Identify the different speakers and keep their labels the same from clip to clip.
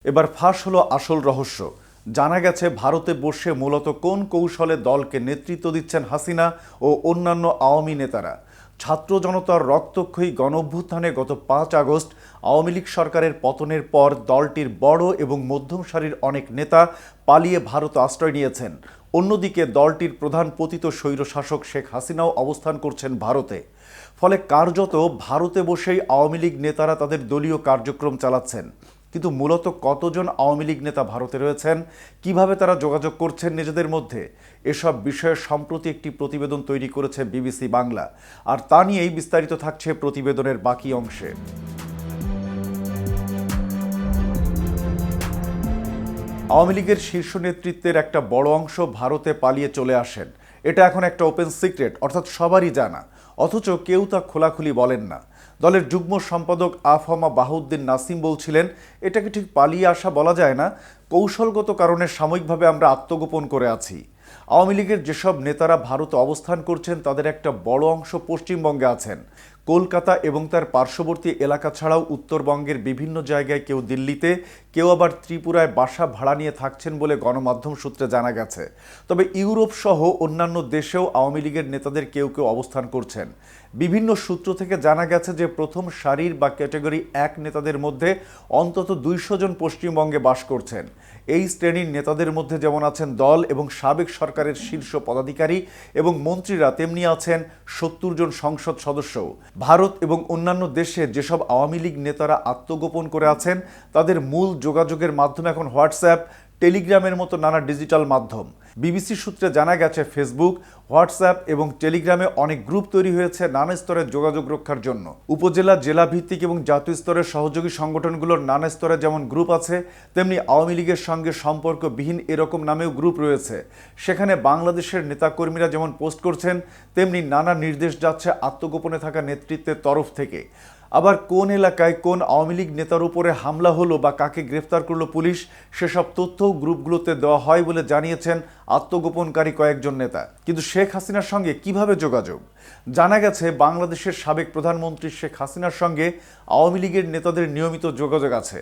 Speaker 1: এবার ফাঁস হলো আসল রহস্য। জানা গেছে ভারতে বসে মূলত কোন কৌশলে দলকে নেতৃত্ব দিচ্ছেন হাসিনা ও অন্যান্য আওয়ামী নেতারা। ছাত্র জনতার রক্তক্ষয়ী গণঅভ্যুত্থানে গত ৫ আগস্ট আওয়ামী লীগ সরকারের পতনের পর দলটির বড় এবং মধ্যম সারির অনেক নেতা পালিয়ে ভারতে আশ্রয় নিয়েছেন। অন্যদিকে দলটির প্রধান পতিত স্বৈরশাসক শেখ হাসিনাও অবস্থান করছেন ভারতে। ফলে কার্যত ভারতে বসেই আওয়ামী লীগ নেতারা তাদের দলীয় কার্যক্রম চালাচ্ছেন। কিন্তু মূলত কতজন আওয়ামী লীগ নেতা ভারতে রয়েছেন, কিভাবে তারা যোগাযোগ করছেন নিজেদের মধ্যে, এসব বিষয়ে সম্প্রতি একটি প্রতিবেদন তৈরি করেছে বিবিসি বাংলা। আর তা নিয়েই বিস্তারিত থাকছে প্রতিবেদনের বাকি অংশে। আওয়ামী লীগের শীর্ষ নেতৃত্বের একটা বড় অংশ ভারতে পালিয়ে চলে আসেন। এটা এখন একটা ওপেন সিক্রেট, অর্থাৎ সবারই জানা, অথচ কেউ তা খোলাখুলি বলেন না। দলের যুগ্ম সম্পাদক আফামা বাহাউদ্দিন নাসিম বলছিলেন, এটাকে ঠিক পালিয়ে আসা বলা যায় না, কৌশলগত কারণে সাময়িকভাবে আমরা আত্মগোপন করে আছি। আওয়ামী লীগের যেসব নেতারা ভারতে অবস্থান করছেন তাদের একটা বড় অংশ পশ্চিমবঙ্গে আছেন। কলকাতা এবং তার পার্শ্ববর্তী এলাকা ছাড়াও উত্তরবঙ্গের বিভিন্ন জায়গায়, কেউ দিল্লিতে, কেউ আবার ত্রিপুরায় বাসা ভাড়া নিয়ে থাকছেন বলে গণমাধ্যম সূত্রে জানা গেছে। তবে ইউরোপ সহ অন্যান্য দেশেও আওয়ামী লীগের নেতাদের কেউ কেউ অবস্থান করছেন। বিভিন্ন সূত্র থেকে জানা গেছে যে প্রথম সারির বা ক্যাটাগরি ১ নেতাদের মধ্যে অন্তত ২০০ জন পশ্চিমবঙ্গে বাস করছেন। এই শ্রেণীর নেতাদের মধ্যে যেমন আছেন দল এবং সাবেক সরকারের শীর্ষ পদাধিকারী এবং মন্ত্রীরা, তেমনি আছেন ৭০ জন সংসদ সদস্যও। ভারত এবং অন্যান্য দেশে যেসব আওয়ামী লীগ নেতারা আত্মগোপন করে আছেন তাদের মূল যোগাযোগের মাধ্যম এখন হোয়াটসঅ্যাপ, টেলিগ্রামের মতো নানা ডিজিটাল মাধ্যম। বিবিসি সূত্রে জানা গেছে ফেসবুক, হোয়াটসঅ্যাপ এবং টেলিগ্রামে অনেক গ্রুপ তৈরি হয়েছে নানা স্তরের যোগাযোগ রক্ষার জন্য। উপজেলা, জেলা ভিত্তিক এবং জাতীয় স্তরের সহযোগী সংগঠনগুলোর নানা স্তরে যেমন গ্রুপ আছে, তেমনি আওয়ামী লীগের সঙ্গে সম্পর্কবিহীন এরকম নামেও গ্রুপ রয়েছে। সেখানে বাংলাদেশের নেতাকর্মীরা যেমন পোস্ট করছেন, তেমনি নানা নির্দেশ যাচ্ছে আত্মগোপনে থাকা নেতৃত্বের তরফ থেকে। আবার কোন এলাকায় কোন আওয়ামী লীগ নেতার উপরে হামলা হলো বা কাকে গ্রেফতার করলো পুলিশ, সেসব তথ্যও গ্রুপগুলোতে দেওয়া হয় বলে জানিয়েছেন আত্মগোপনকারী কয়েকজন নেতা। কিন্তু শেখ হাসিনার সঙ্গে কিভাবে যোগাযোগ? জানা গেছে বাংলাদেশের সাবেক প্রধানমন্ত্রী শেখ হাসিনার সঙ্গে আওয়ামী লীগের নেতাদের নিয়মিত যোগাযোগ আছে।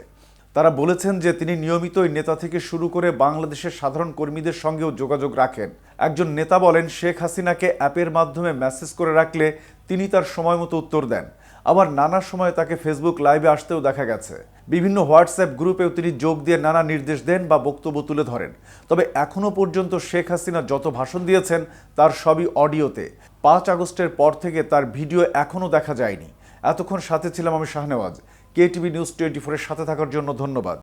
Speaker 1: তারা বলেছেন যে তিনি নিয়মিতই নেতা থেকে শুরু করে বাংলাদেশের সাধারণ কর্মীদের সঙ্গেও যোগাযোগ রাখেন। একজন নেতা বলেন, শেখ হাসিনাকে অ্যাপের মাধ্যমে মেসেজ করে রাখলে তিনি তার সময় মতো উত্তর দেন। আবার নানা সময় তাকে ফেসবুক লাইভে আসতেও দেখা গেছে। বিভিন্ন হোয়াটসঅ্যাপ গ্রুপেও তিনি যোগ দিয়ে নানা নির্দেশ দেন বা বক্তব্য তুলে ধরেন। তবে এখনও পর্যন্ত শেখ হাসিনা যত ভাষণ দিয়েছেন তার সবই অডিওতে। ৫ আগস্টের পর থেকে তার ভিডিও এখনও দেখা যায়নি। এতক্ষণ সাথে ছিলাম আমি শাহনেওয়াজ। কেটিভি নিউজ 24-এর সাথে থাকার জন্য ধন্যবাদ।